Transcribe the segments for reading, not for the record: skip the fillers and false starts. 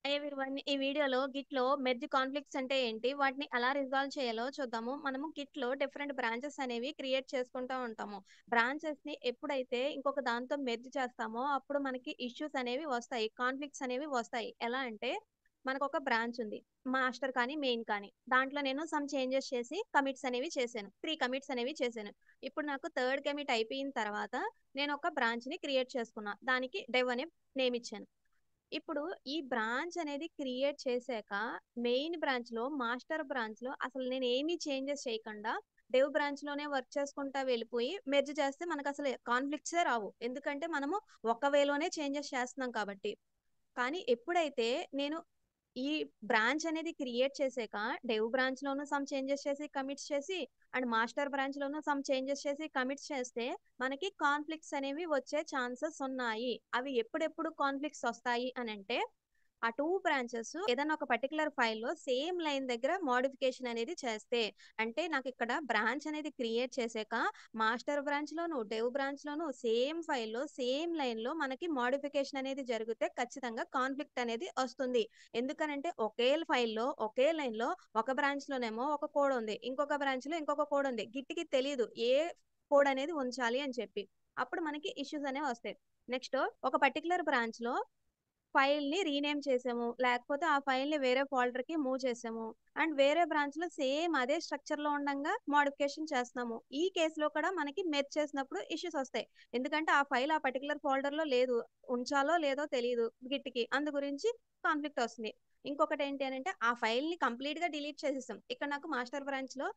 Hi everyone. ఈ వీడియోలో గిట్‌లో merge conflicts అంటే ఏంటి? వాటిని ఎలా రిజాల్వ్ చేయాలో చూద్దాము. మనము గిట్‌లో డిఫరెంట్ బ్రాంచెస్ అనేవి క్రియేట్ చేసుకుంటా ఉంటాము. బ్రాంచెస్‌ని ఎప్పుడైతే ఇంకొక దాంతో మెర్జ్ చేస్తామో అప్పుడు మనకి ఇష్యూస్ అనేవి వస్తాయి. కాన్‌ఫ్లిక్ట్స్ అనేవి వస్తాయి. ఎలా అంటే మనకొక బ్రాంచ్ ఉంది. మాస్టర్ కానీ, మెయిన్ కానీ. దాంట్లో నేను సమ్ చేంజెస్ చేసి కమిట్స్ అనేవి చేశాను. 3 కమిట్స్ అనేవి చేశాను. ఇప్పుడు నాకు థర్డ్ కమిట్ అయిపోయిన తర్వాత నేను ఒక బ్రాంచ్‌ని క్రియేట్ చేసుకున్నా. దానికి డెవ్ అనే నేమ్ ఇచ్చాను. ఇప్పుడు ఈ బ్రాంచ్ అనేది క్రియేట్ చేశాక మెయిన్ బ్రాంచ్‌లో, మాస్టర్ బ్రాంచ్‌లో అసలు నేనేమి చేంజెస్ చేయకుండా డెవ్ బ్రాంచ్‌లోనే వర్క్ చేసుకుంటా వెళ్ళిపోయి మెర్జ్ చేస్తే మనకసలు కాన్‌ఫ్లిక్ట్సే రావు. ఎందుకంటే మనము ఒక వేలోనే చేంజెస్ చేస్తున్నాం కాబట్టి. కానీ ఎప్పుడైతే నేను ఈ బ్రాంచ్ అనేది క్రియేట్ చేసాక డెవ్ బ్రాంచ్‌లోనూ సమ్ చేంజెస్ చేసి, కమిట్స్ చేసి అండ్ మాస్టర్ బ్రాంచ్‌లోనూ సమ్ చేంజెస్ చేసి, కమిట్స్ చేస్తే మనకి కాన్‌ఫ్లిక్ట్స్ అనేవి వచ్చే ఛాన్సెస్ ఉన్నాయి. అవి ఎప్పుడెప్పుడు కాన్‌ఫ్లిక్ట్స్ వస్తాయి అనంటే, ఆ 2 బ్రాంచెస్ ఏదైనా ఒక పర్టిక్యులర్ ఫైల్‌లో సేమ్ లైన్ దగ్గర మోడిఫికేషన్ అనేది చేస్తే, అంటే నాకిక్కడ బ్రాంచ్ అనేది క్రియేట్ చేసాక మాస్టర్ బ్రాంచ్‌లోను, డెవ్ బ్రాంచ్‌లోను సేమ్ ఫైల్‌లో, సేమ్ లైన్‌లో మనకి మోడిఫికేషన్ అనేది జరిగితే ఖచ్చితంగా కాన్‌ఫ్లిక్ట్ అనేది వస్తుంది. ఎందుకనంటే ఒకే ఫైల్‌లో, ఒకే లైన్‌లో ఒక బ్రాంచ్‌లోనేమో ఒక కోడ్ ఉంది. ఇంకొక బ్రాంచ్‌లో ఇంకొక కోడ్ ఉంది. గిట్‌కి తెలీదు ఏ కోడ్ అనేది ఉంచాలి అని చెప్పి. అప్పుడు మనకి ఇష్యూస్ అనేవి వస్తాయి. నెక్స్ట్ ఒక పర్టిక్యులర్ బ్రాంచ్‌లో ఫైల్‌ని రీనేమ్ చేసాము. లేకపోతే ఆ ఫైల్‌ని వేరే ఫోల్డర్‌కి మూవ్ చేసాము. అండ్ వేరే బ్రాంచ్‌లో సేమ్ అదే స్ట్రక్చర్‌లో ఉండంగా మోడిఫికేషన్ చేస్తున్నాము. ఈ కేస్‌లో కూడా మనకి మెర్జ్ చేసినప్పుడు ఇష్యూస్ ఒస్తాయి. ఎందుకంటే ఆ ఫైల్ ఆ పర్టిక్యులర్ ఫోల్డర్‌లో లేదు. ఉంచాలో లేదో తెలీదు గిట్‌కి. అందు గురించి కాన్‌ఫ్లిక్ట్ ఒస్తుంది. ఇంకొకటేంటి అనంటే ఆ ఫైల్‌ని కంప్లీట్‌గా డిలీట్ చేసేసాం. ఇక్కడ నాకు మాస్టర్ బ్రాంచ్‌లో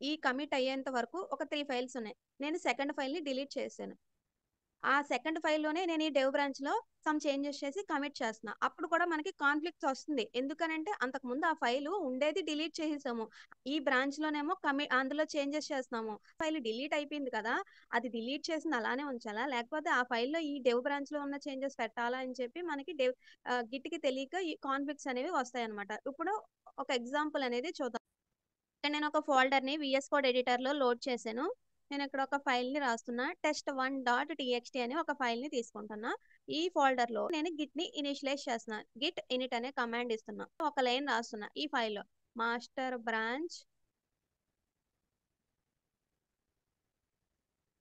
ఈ కమిట్ అయ్యేంత వరకు ఒక 3 ఫైల్స్ ఉన్నాయి. నేను సెకండ్ ఫైల్‌ని డిలీట్ చేశాను. ఆ సెకండ్ ఫైల్‌లోనే నేను ఈ డెవ్ బ్రాంచ్‌లో సమ్ చేంజెస్ చేసి కమిట్ చేస్తున్నా. అప్పుడు కూడా మనకి కాన్‌ఫ్లిక్ట్స్ వస్తుంది. ఎందుకనంటే అంతకుముందు ఆ ఫైలు ఉండేది డిలీట్ చేసేసాము. ఈ బ్రాంచ్‌లోనేమో అందులో చేంజెస్ చేస్తున్నాము. ఫైల్ డిలీట్ అయిపోయింది కదా! అది డిలీట్ చేసింది అలానే ఉంచాలా? లేకపోతే ఆ ఫైల్‌లో ఈ డెవ్ బ్రాంచ్‌లో ఉన్న చేంజెస్ పెట్టాలా? అని చెప్పి మనకి గిట్‌కి తెలియక ఈ కాన్‌ఫ్లిక్ట్స్ అనేవి వస్తాయన్నమాట. ఇప్పుడు ఒక ఎగ్జాంపుల్ అనేది చూద్దాం. ఇక్కడ నేను ఒక ఫోల్డర్‌ని వీఎస్ కోడ్ ఎడిటర్‌లో లోడ్ చేశాను. నేనిక్కడ ఒక ఫైల్‌ని రాస్తున్నా. test1.txt అని ఒక ఫైల్‌ని తీసుకుంటున్నా. ఈ ఫోల్డర్‌లో నేను గిట్‌ని ఇనిషియలైజ్ చేస్తున్నా. గిట్ ఇనిట్ అనే కమాండ్ ఇస్తున్నా. ఒక లైన్ రాస్తున్నా ఈ ఫైల్‌లో. మాస్టర్ బ్రాంచ్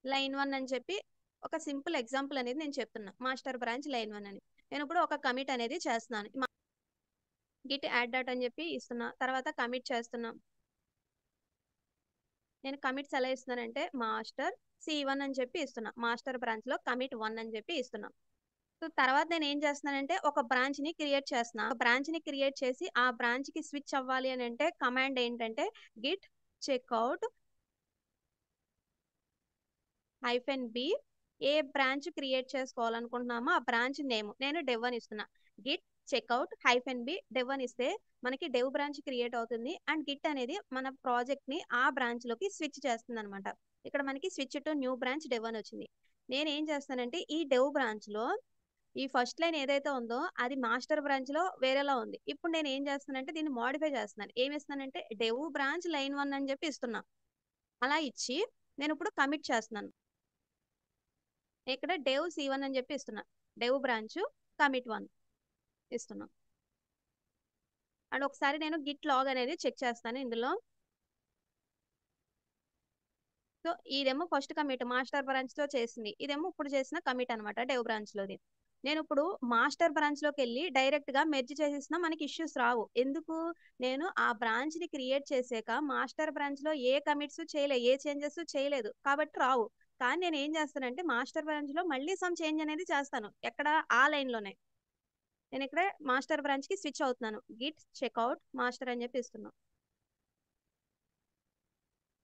లైన్ 1 అని చెప్పి ఒక సింపుల్ ఎగ్జాంపుల్ అనేది నేను చెప్తున్నా. మాస్టర్ బ్రాంచ్ లైన్ 1 అని. నేనిప్పుడు ఒక కమిట్ అనేది చేస్తున్నాను. గిట్ యాడ్ డాట్ అని చెప్పి ఇస్తున్నా. తర్వాత కమిట్ చేస్తున్నా. నేను కమిట్స్ ఎలా ఇస్తున్నానంటే మాస్టర్ C1 అని చెప్పి ఇస్తున్నా. మాస్టర్ బ్రాంచ్‌లో కమిట్ 1 అని చెప్పి ఇస్తున్నా. సో, తర్వాత నేనేం చేస్తున్నానంటే ఒక బ్రాంచ్‌ని క్రియేట్ చేస్తున్నా. ఒక బ్రాంచ్‌ని క్రియేట్ చేసి ఆ బ్రాంచ్‌కి స్విచ్ అవ్వాలి అనంటే కమాండ్ ఏంటంటే గిట్ చెక్‌ఔట్ -b ఏ బ్రాంచ్ క్రియేట్ చేసుకోవాలనుకుంటున్నామో ఆ బ్రాంచ్ నేమ్ నేను డెవ్ అని ఇస్తున్నా. గిట్ చెక్‌ఔట్ -b డెవ్ అని ఇస్తే మనకి డెవ్ బ్రాంచ్ క్రియేట్ అవుతుంది. అండ్ గిట్ అనేది మన ప్రాజెక్ట్‌ని ఆ బ్రాంచ్‌లోకి స్విచ్ చేస్తుందనమాట. ఇక్కడ మనకి switch to new branch dev అని వచ్చింది. నేనేం చేస్తానంటే ఈ డెవ్ బ్రాంచ్‌లో ఈ ఫస్ట్ లైన్ ఏదైతే ఉందో అది మాస్టర్ బ్రాంచ్‌లో వేరేలా ఉంది. ఇప్పుడు నేనేం చేస్తున్నానంటే దీన్ని మోడిఫై చేస్తున్నాను. ఏమిస్తున్నానంటే డెవ్ బ్రాంచ్ లైన్ 1 అని చెప్పి ఇస్తున్నా. అలా ఇచ్చి నేనిప్పుడు కమిట్ చేస్తున్నాను. ఇక్కడ డెవ్ C1 అని చెప్పి ఇస్తున్నా. డెవ్ బ్రాంచ్ కమిట్ 1 ఇస్తున్నా. అండ్ ఒకసారి నేను గిట్ లాగ్ అనేది చెక్ చేస్తాను ఇందులో. సో, ఇదేమో ఫస్ట్ కమిట్ మాస్టర్ బ్రాంచ్‌లో చేసింది. ఇదేమో ఇప్పుడు చేసిన కమిట్ అనమాట డెవ్ బ్రాంచ్‌లోది. నేనిప్పుడు మాస్టర్ బ్రాంచ్‌లోకెళ్ళి డైరెక్ట్‌గా మెర్జ్ చేసేసినా మనకి ఇష్యూస్ రావు. ఎందుకు? నేను ఆ బ్రాంచ్‌ని క్రియేట్ చేసాక మాస్టర్ బ్రాంచ్‌లో ఏ కమిట్స్ చేయలే. ఏ చేంజెస్ చేయలేదు. కాబట్టి రావు. కానీ నేనేం చేస్తానంటే మాస్టర్ బ్రాంచ్‌లో మళ్ళీ సమ్ చేంజ్ అనేది చేస్తాను. ఎక్కడ? ఆ లైన్‌లోనే. నేనిక్కడ మాస్టర్ బ్రాంచ్‌కి స్విచ్ అవుతున్నాను. గిట్ చెక్‌ఔట్ మాస్టర్ అని చెప్పి ఇస్తున్నా.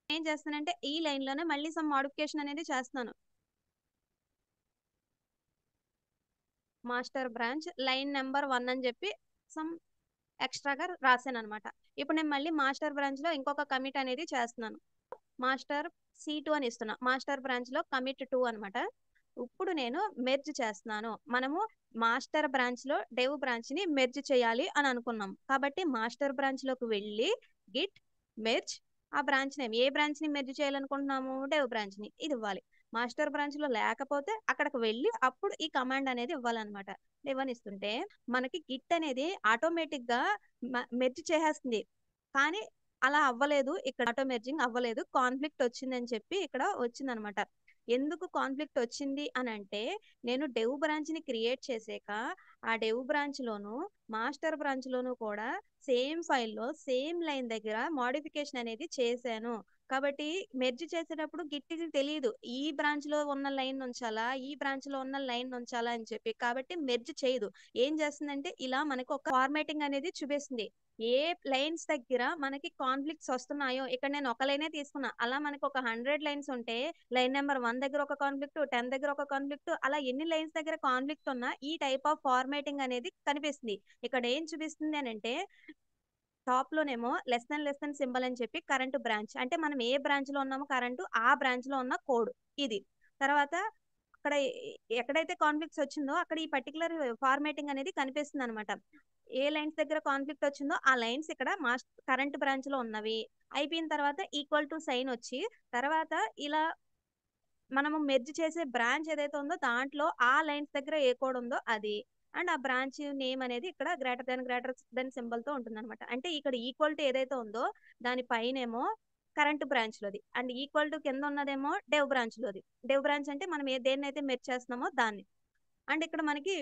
ఏం చేస్తానంటే ఈ లైన్‌లోనే మళ్ళీ సమ్ మోడిఫికేషన్ అనేది చేస్తున్నాను. మాస్టర్ బ్రాంచ్ లైన్ నంబర్ 1 అని చెప్పి సమ్ ఎక్స్‌ట్రాగా రాసాననమాట. ఇప్పుడు నేను మళ్ళీ మాస్టర్ బ్రాంచ్‌లో ఇంకొక కమిట్ అనేది చేస్తున్నాను. మాస్టర్ C2 అని ఇస్తున్నా. మాస్టర్ బ్రాంచ్‌లో కమిట్ 2 అనమాట. ఇప్పుడు నేను మెర్జ్ చేస్తున్నాను. మనము మాస్టర్ బ్రాంచ్‌లో డెవ్ బ్రాంచ్‌ని మెర్జ్ చేయాలి అని అనుకున్నాం. కాబట్టి మాస్టర్ బ్రాంచ్‌లోకి వెళ్ళి గిట్ మెర్జ్ ఆ బ్రాంచ్ నేమ్ ఏ బ్రాంచ్‌ని మెర్జ్ చేయాలనుకుంటున్నాము? డెవ్ బ్రాంచ్‌ని. ఇది ఇవ్వాలి. మాస్టర్ బ్రాంచ్ లో లేకపోతే అక్కడికి వెళ్ళి అప్పుడు ఈ కమాండ్ అనేది ఇవ్వాలన్నమాట. ఇవ్వనిస్తుంటే మనకి గిట్ అనేది ఆటోమేటిక్ గా మెర్జ్ చేసేస్తుంది. కానీ అలా అవ్వలేదు, ఇక్కడ ఆటో మెర్జింగ్ అవ్వలేదు, కాన్ఫ్లిక్ట్ వచ్చిందని చెప్పి ఇక్కడ వచ్చిందనమాట. ఎందుకు కాన్ఫ్లిక్ట్ వచ్చింది అని అంటే, నేను డెవ్ బ్రాంచ్ ని క్రియేట్ చేసాక ఆ డెవ్ బ్రాంచ్ లోను మాస్టర్ బ్రాంచ్ లోను కూడా సేమ్ ఫైల్లో సేమ్ లైన్ దగ్గర మోడిఫికేషన్ అనేది చేశాను. కాబట్టి మెర్జ్ చేసేటప్పుడు గిట్టికి తెలియదు ఈ బ్రాంచ్ లో ఉన్న లైన్ ఉంచాలా, ఈ బ్రాంచ్ లో ఉన్న లైన్ ఉంచాలా అని చెప్పి. కాబట్టి మెర్జ్ చేయదు. ఏం చేస్తుందంటే ఇలా మనకు ఒక ఫార్మాటింగ్ అనేది చూపిస్తుంది. ఏ లైన్స్ దగ్గర మనకి కాన్ఫ్లిక్ట్స్ వస్తున్నాయో, ఇక్కడ నేను ఒక లైనే తీసుకున్నా, అలా మనకి ఒక 100 లైన్స్ ఉంటే లైన్ నెంబర్ 1 దగ్గర ఒక కాన్ఫ్లిక్ట్, 10 దగ్గర ఒక కాన్ఫ్లిక్ట్, అలా ఎన్ని లైన్స్ దగ్గర కాన్ఫ్లిక్ట్ ఉన్నా ఈ టైప్ ఆఫ్ ఫార్మాటింగ్ అనేది కనిపిస్తుంది. ఇక్కడ ఏం చూపిస్తుంది అని అంటే, టాప్ లోనేమో లెస్ దెన్ సింబల్ అని చెప్పి కరెంట్ బ్రాంచ్, అంటే మనం ఏ బ్రాంచ్ లో ఉన్నామో కరెంట్ ఆ బ్రాంచ్ లో ఉన్న కోడ్ ఇది. తర్వాత అక్కడ ఎక్కడైతే కాన్ఫ్లిక్ట్స్ వచ్చిందో అక్కడ ఈ పర్టికులర్ ఫార్మాటింగ్ అనేది కనిపిస్తుంది అనమాట. ఏ లైన్స్ దగ్గర కాన్ఫ్లిక్ట్ వచ్చిందో ఆ లైన్స్ ఇక్కడ కరెంట్ బ్రాంచ్ లో ఉన్నవి. అయిపోయిన తర్వాత ఈక్వల్ టు సైన్ వచ్చి, తర్వాత ఇలా మనము మెర్జ్ చేసే బ్రాంచ్ ఏదైతే ఉందో దాంట్లో ఆ లైన్స్ దగ్గర ఏ కోడ్ ఉందో అది, అండ్ ఆ బ్రాంచ్ నేమ్ అనేది ఇక్కడ గ్రేటర్ దెన్ సింబల్ తో ఉంటుంది అనమాట. అంటే ఇక్కడ ఈక్వల్ టు ఏదైతే ఉందో దాని పైనేమో కరెంట్ బ్రాంచ్ లోది, అండ్ ఈక్వల్ టు కింద ఉన్నదేమో డెవ్ బ్రాంచ్ లోది. డెవ్ బ్రాంచ్ అంటే మనం దేన్నైతే మెర్జ్ చేస్తున్నామో దాన్ని. అండ్ ఇక్కడ మనకి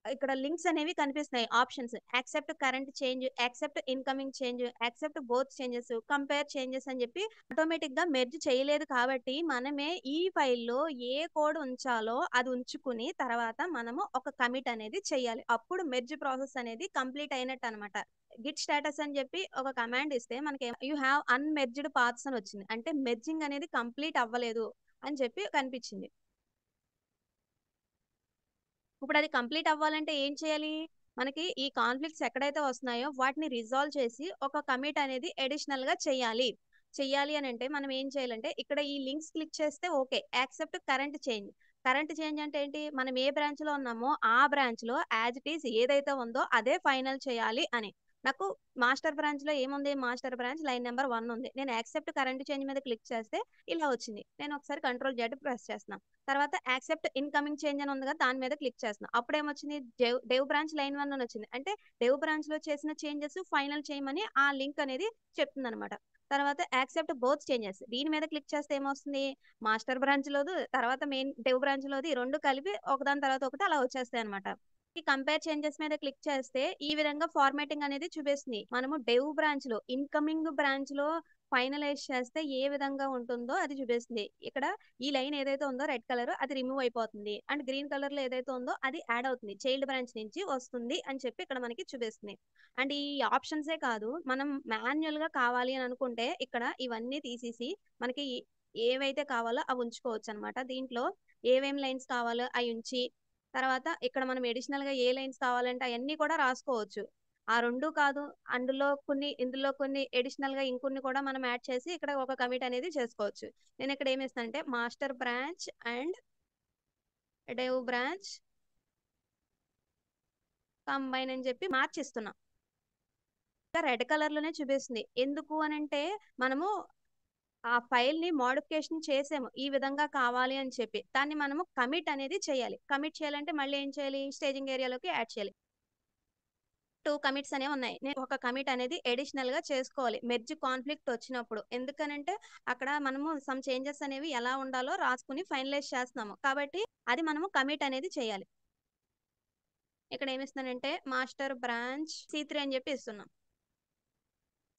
ఇక్కడ లింక్స్ అనేవి కనిపిస్తున్నాయి, options: accept current change, accept incoming change, accept both changes, compare changes అని చెప్పి. ఆటోమేటిక్ గా మెర్జ్ చేయలేదు కాబట్టి మనమే ఈ ఫైల్లో ఏ కోడ్ ఉంచాలో అది ఉంచుకుని తర్వాత మనము ఒక కమిట్ అనేది చేయాలి. అప్పుడు మెర్జ్ ప్రాసెస్ అనేది కంప్లీట్ అయినట్టు అనమాట. గిట్ స్టేటస్ అని చెప్పి ఒక కమాండ్ ఇస్తే మనకి యూ హ్యావ్ అన్మెర్జ్డ్ పాత్స్ అని వచ్చింది, అంటే మెర్జింగ్ అనేది కంప్లీట్ అవ్వలేదు అని చెప్పి కనిపించింది. ఇప్పుడు అది కంప్లీట్ అవ్వాలంటే ఏం చేయాలి? మనకి ఈ కాన్ఫ్లిక్ట్స్ ఎక్కడైతే వస్తున్నాయో వాటిని రిజాల్వ్ చేసి ఒక కమిట్ అనేది అడిషనల్ గా చేయాలి. చెయ్యాలి అని అంటే మనం ఏం చేయాలంటే, ఇక్కడ ఈ లింక్స్ క్లిక్ చేస్తే okay, accept current change. Current change అంటే ఏంటి? మనం ఏ బ్రాంచ్ లో ఉన్నామో ఆ బ్రాంచ్ లో యాజ్ ఇట్ ఈస్ ఏదైతే ఉందో అదే ఫైనల్ చేయాలి అని. నాకు మాస్టర్ బ్రాంచ్ లో ఏముంది? మాస్టర్ బ్రాంచ్ లైన్ నెంబర్ 1 ఉంది. నేను యాక్సెప్ట్ కరెంట్ చేంజ్ మీద క్లిక్ చేస్తే ఇలా వచ్చింది. నేను ఒకసారి కంట్రోల్ Z ప్రెస్ చేస్తున్నా. తర్వాత యాక్సెప్ట్ ఇన్కమింగ్ చేంజ్ అని ఉంది కదా, దాని మీద క్లిక్ చేస్తున్నా. అప్పుడు ఏమొచ్చింది? డెవ్ బ్రాంచ్ లైన్ 1 అని వచ్చింది. అంటే డెవ్ బ్రాంచ్ లో చేసిన చేంజెస్ ఫైనల్ చేయమని ఆ లింక్ అనేది చెప్తుంది అనమాట. తర్వాత యాక్సెప్ట్ బోత్ చేంజెస్, దీని మీద క్లిక్ చేస్తే ఏమొస్తుంది? మాస్టర్ బ్రాంచ్ లోదు, తర్వాత మెయిన్ డెవ్ బ్రాంచ్ లోది, రెండు కలిపి ఒకదాని తర్వాత ఒకటి అలా వచ్చేస్తాయి అనమాట. ఈ కంపేర్ చేంజెస్ మీద క్లిక్ చేస్తే ఈ విధంగా ఫార్మాటింగ్ అనేది చూపిస్తుంది. మనము డెవ్ బ్రాంచ్ లో ఇన్కమింగ్ బ్రాంచ్ లో ఫైనలైజ్ చేస్తే ఏ విధంగా ఉంటుందో అది చూపిస్తుంది. ఇక్కడ ఈ లైన్ ఏదైతే ఉందో రెడ్ కలర్, అది రిమూవ్ అయిపోతుంది, అండ్ గ్రీన్ కలర్ లో ఏదైతే ఉందో అది యాడ్ అవుతుంది, చైల్డ్ బ్రాంచ్ నుంచి వస్తుంది అని చెప్పి ఇక్కడ మనకి చూపిస్తుంది. అండ్ ఈ ఆప్షన్సే కాదు, మనం మాన్యువల్ గా కావాలి అని అనుకుంటే ఇక్కడ ఇవన్నీ తీసేసి మనకి ఏవైతే కావాలో అవి ఉంచుకోవచ్చు అనమాట. దీంట్లో ఏమేం లైన్స్ కావాలో అవి ఉంచి, తర్వాత ఇక్కడ మనం అడిషనల్ గా ఏ లైన్స్ కావాలంటే అవన్నీ కూడా రాసుకోవచ్చు. ఆ రెండు కాదు, అందులో కొన్ని ఇందులో కొన్ని అడిషనల్ గా ఇంకొన్ని కూడా మనం యాడ్ చేసి ఇక్కడ ఒక కమిట్ అనేది చేసుకోవచ్చు. నేను ఇక్కడ ఏమి ఇస్తానంటే master branch and dev branch combine అని చెప్పి మార్చిస్తున్నా. రెడ్ కలర్ లోనే చూపిస్తుంది. ఎందుకు అని అంటే మనము ఆ ఫైల్ ని మోడిఫికేషన్ చేసాము ఈ విధంగా కావాలి అని చెప్పి, దాన్ని మనము కమిట్ అనేది చేయాలి. కమిట్ చేయాలంటే మళ్ళీ ఏం చేయాలి? స్టేజింగ్ ఏరియాలోకి యాడ్ చేయాలి. 2 కమిట్స్ అనేవి ఉన్నాయి. నేను ఒక కమిట్ అనేది అడిషనల్ గా చేసుకోవాలి మెర్జ్ కాన్ఫ్లిక్ట్ వచ్చినప్పుడు. ఎందుకనంటే అక్కడ మనము సమ్ చేంజెస్ అనేవి ఎలా ఉండాలో రాసుకుని ఫైనలైజ్ చేస్తున్నాము కాబట్టి అది మనము కమిట్ అనేది చేయాలి. ఇక్కడ ఏమిస్తున్నానంటే మాస్టర్ బ్రాంచ్ C3 అని చెప్పి ఇస్తున్నాం.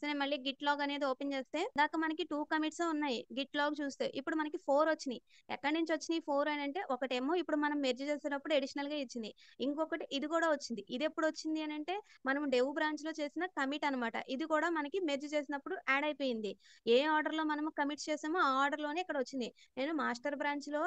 సో నేను మళ్ళీ గిట్ లాగ్ అనేది ఓపెన్ చేస్తే దాకా మనకి 2 కమిట్స్ ఉన్నాయి. గిట్ లాగ్ చూస్తే ఇప్పుడు మనకి 4 వచ్చినాయి. ఎక్కడి నుంచి వచ్చినాయి 4 అని అంటే, ఒకటేమో ఇప్పుడు మనం మెర్జ్ చేసేటప్పుడు అడిషనల్ గా ఇచ్చింది, ఇంకొకటి ఇది కూడా వచ్చింది. ఇది ఎప్పుడు వచ్చింది అని అంటే మనం డెవ్ బ్రాంచ్ లో చేసిన కమిట్ అనమాట. ఇది కూడా మనకి మెర్జ్ చేసినప్పుడు యాడ్ అయిపోయింది. ఏ ఆర్డర్ లో మనం కమిట్స్ చేసామో ఆ ఆర్డర్ లోనే ఇక్కడ వచ్చింది. నేను మాస్టర్ బ్రాంచ్ లో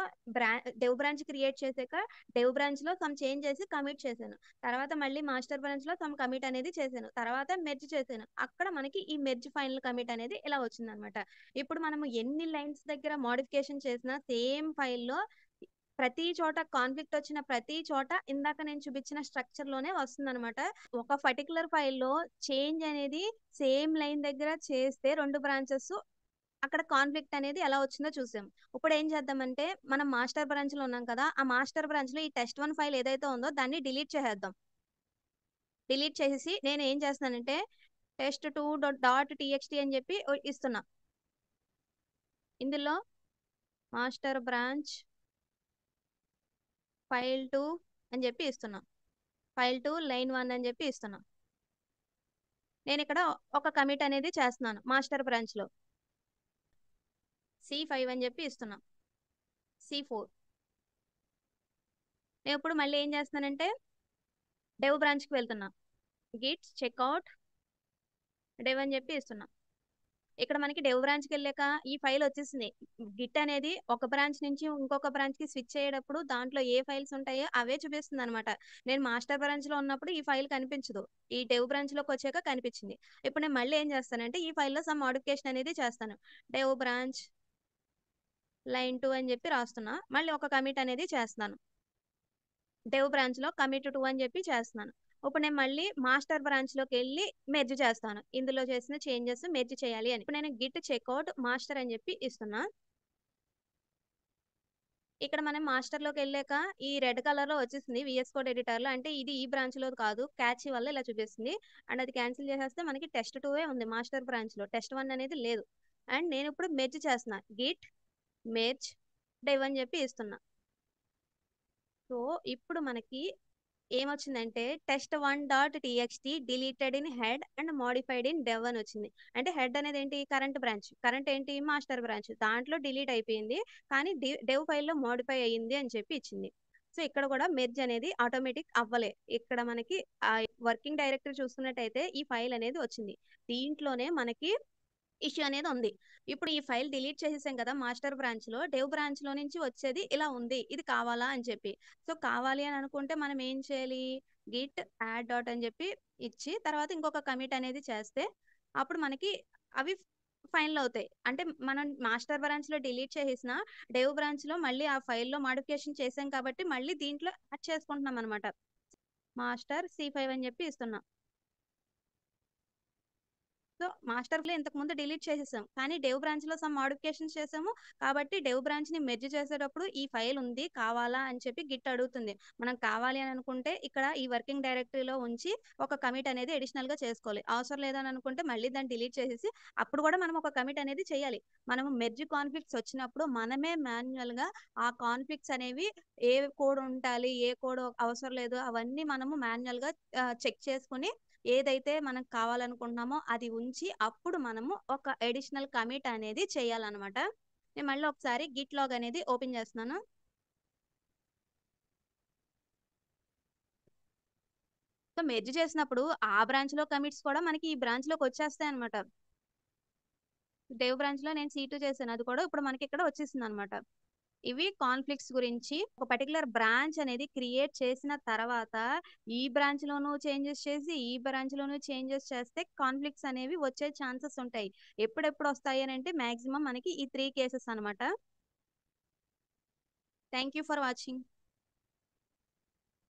డెవ్ బ్రాంచ్ క్రియేట్ చేసాక డెవ్ బ్రాంచ్ లో సమ్ చేంజ్ చేసి కమిట్ చేశాను. తర్వాత మళ్ళీ మాస్టర్ బ్రాంచ్ లో సమ్ కమిట్ అనేది చేశాను, తర్వాత మెర్జ్ చేశాను. అక్కడ మనకి ఈ మెర్జ్ ఫైనల్ కమిట్ అనేది ఇలా వచ్చింది అనమాట. ఇప్పుడు మనము ఎన్ని లైన్స్ దగ్గర మోడిఫికేషన్ చేసినా సేమ్ ఫైల్లో ప్రతి చోట కాన్ఫ్లిక్ట్ వచ్చిన ప్రతి చోట ఇందాక నేను చూపించిన స్ట్రక్చర్ లోనే వస్తుంది అనమాట. ఒక పర్టికులర్ ఫైల్లో చేంజ్ అనేది సేమ్ లైన్ దగ్గర చేస్తే రెండు బ్రాంచెస్ అక్కడ కాన్ఫ్లిక్ట్ అనేది ఎలా వచ్చిందో చూసాం. ఇప్పుడు ఏం చేద్దామంటే మనం మాస్టర్ బ్రాంచ్‌లో ఉన్నాం కదా! ఆ మాస్టర్ బ్రాంచ్‌లో ఈ టెస్ట్1 ఫైల్ ఏదైతే ఉందో దాన్ని డిలీట్ చేసేద్దాం. డిలీట్ చేసేసి నేను ఏం చేస్తున్నానంటే టెస్ట్2 డాట్ టీఎక్స్టీ అని చెప్పి ఇస్తున్నా. ఇందులో మాస్టర్ బ్రాంచ్ ఫైల్ 2 అని చెప్పి ఇస్తున్నా. ఫైల్ 2 లైన్ 1 అని చెప్పి ఇస్తున్నా. నేను ఇక్కడ ఒక కమిట్ అనేది చేస్తున్నాను మాస్టర్ బ్రాంచ్‌లో. C5 అని చెప్పి ఇస్తున్నా. C4 నేను ఇప్పుడు మళ్ళీ ఏం చేస్తున్నానంటే డెవ్ బ్రాంచ్‌కి వెళ్తున్నా. గిట్ చెక్అవుట్ డెవ్ అని చెప్పి ఇస్తున్నా. ఇక్కడ మనకి డెవ్ బ్రాంచ్‌కి వెళ్ళాక ఈ ఫైల్ వచ్చేసింది. గిట్ అనేది ఒక బ్రాంచ్ నుంచి ఇంకొక బ్రాంచ్‌కి స్విచ్ అయ్యేటప్పుడు దాంట్లో ఏ ఫైల్స్ ఉంటాయో అవే చూపిస్తుంది అనమాట. నేను మాస్టర్ బ్రాంచ్‌లో ఉన్నప్పుడు ఈ ఫైల్ కనిపించదు. ఈ డెవ్ బ్రాంచ్‌లోకి వచ్చాక కనిపించింది. ఇప్పుడు నేను మళ్ళీ ఏం చేస్తానంటే ఈ ఫైల్‌లో సమ్ మోడిఫికేషన్ అనేది చేస్తాను. డెవ్ బ్రాంచ్ లైన్ 2 అని చెప్పి రాస్తున్నా. మళ్ళీ ఒక కమిట్ అనేది చేస్తున్నాను. డెవ్ బ్రాంచ్‌లో కమిట్ 2 అని చెప్పి చేస్తున్నాను. ఇప్పుడు నేను మళ్ళీ మాస్టర్ బ్రాంచ్‌లోకి వెళ్ళి మెర్జ్ చేస్తాను. ఇందులో చేసిన చేంజెస్ మెర్జ్ చేయాలి అని. ఇప్పుడు నేను గిట్ చెక్అవుట్ మాస్టర్ అని చెప్పి ఇస్తున్నా. ఇక్కడ మనం మాస్టర్‌లోకి వెళ్ళాక ఈ రెడ్ కలర్‌లో వచ్చేసింది వీఎస్ కోడ్ ఎడిటర్‌లో. అంటే ఇది ఈ బ్రాంచ్‌లోది కాదు. క్యాచీ వల్ల ఇలా చూపిస్తుంది. అండ్ అది క్యాన్సిల్ చేసేస్తే మనకి టెస్ట్2 ఉంది మాస్టర్ బ్రాంచ్‌లో. టెస్ట్1 అనేది లేదు. అండ్ నేను ఇప్పుడు మెర్జ్ చేస్తున్నా. గిట్ మెర్జ్ డెవ్ అని చెప్పి ఇస్తున్నా. సో ఇప్పుడు మనకి ఏమొచ్చిందంటే test one dot TXT deleted in head and modified in dev అని వచ్చింది. అంటే హెడ్ అనేది ఏంటి కరెంట్ బ్రాంచ్, కరెంట్ ఏంటి మాస్టర్ బ్రాంచ్, దాంట్లో డిలీట్ అయిపోయింది కానీ డెవ్ ఫైల్లో మోడిఫై అయ్యింది అని చెప్పి ఇచ్చింది. సో ఇక్కడ కూడా మెర్జ్ అనేది ఆటోమేటిక్ అవ్వలే. ఇక్కడ మనకి ఆ వర్కింగ్ డైరెక్టరీ చూసుకున్నట్టయితే ఈ ఫైల్ అనేది వచ్చింది. దీంట్లోనే మనకి ఇష్యూ అనేది ఉంది. ఇప్పుడు ఈ ఫైల్ డిలీట్ చేసేసాం కదా మాస్టర్ బ్రాంచ్ లో, డెవ్ బ్రాంచ్ లో నుంచి వచ్చేది ఇలా ఉంది, ఇది కావాలా అని చెప్పి. సో కావాలి అని అనుకుంటే మనం ఏం చేయాలి, గిట్ యాడ్ డాట్ అని చెప్పి ఇచ్చి తర్వాత ఇంకొక కమిట్ అనేది చేస్తే అప్పుడు మనకి అవి ఫైనల్ అవుతాయి. అంటే మనం మాస్టర్ బ్రాంచ్ లో డిలీట్ చేసేసిన డెవ్ బ్రాంచ్ లో మళ్ళీ ఆ ఫైల్లో మాడిఫికేషన్ చేసాం కాబట్టి మళ్ళీ దీంట్లో యాడ్ చేసుకుంటున్నాం అనమాట. మాస్టర్ C5 అని చెప్పి ఇస్తున్నాం. సో మాస్టర్ లో ఇంతకు ముందు డిలీట్ చేసేసాం కానీ డెవ్ బ్రాంచ్ లో సమ్ మోడిఫికేషన్స్ చేసాము కాబట్టి డెవ్ బ్రాంచ్ ని మెర్జ్ చేసేటప్పుడు ఈ ఫైల్ ఉంది కావాలా అని చెప్పి గిట్ అడుగుతుంది. మనం కావాలి అని అనుకుంటే ఇక్కడ ఈ వర్కింగ్ డైరెక్టరీలో ఉంచి ఒక కమిట్ అనేది అడిషనల్ గా చేసుకోవాలి. అవసరం లేదని అనుకుంటే మళ్ళీ దాన్ని డిలీట్ చేసేసి అప్పుడు కూడా మనం ఒక కమిట్ అనేది చేయాలి. మనం మెర్జ్ కాన్ఫ్లిక్ట్స్ వచ్చినప్పుడు మనమే మాన్యువల్ గా ఆ కాన్ఫ్లిక్ట్స్ అనేవి ఏ కోడ్ ఉండాలి ఏ కోడ్ అవసరం లేదు అవన్నీ మనము మాన్యువల్ గా చెక్ చేసుకుని ఏదైతే మనకు కావాలనుకుంటున్నామో అది ఉంచి అప్పుడు మనము ఒక అడిషనల్ కమిట్ అనేది చేయాలన్నమాట. నేను మళ్ళీ ఒకసారి గిట్ లాగ్ అనేది ఓపెన్ చేస్తున్నాను. సో మెర్జ్ చేసినప్పుడు ఆ బ్రాంచ్ లో కమిట్స్ కూడా మనకి ఈ బ్రాంచ్ లోకి వచ్చేస్తాయి అనమాట. డెవ్ బ్రాంచ్ లో నేను C2 చేశాను, అది కూడా ఇప్పుడు మనకి ఇక్కడ వచ్చేసింది అనమాట. ఇవి కాన్ఫ్లిక్ట్స్ గురించి. ఒక పర్టికులర్ బ్రాంచ్ అనేది క్రియేట్ చేసిన తర్వాత ఈ బ్రాంచ్ లోనూ చేంజెస్ చేసి ఈ బ్రాంచ్ లోనూ చేంజెస్ చేస్తే కాన్ఫ్లిక్ట్స్ అనేవి వచ్చే ఛాన్సెస్ ఉంటాయి. ఎప్పుడెప్పుడు వస్తాయి అని అంటే మాక్సిమం మనకి ఈ 3 కేసెస్ అనమాట. Thank you for watching.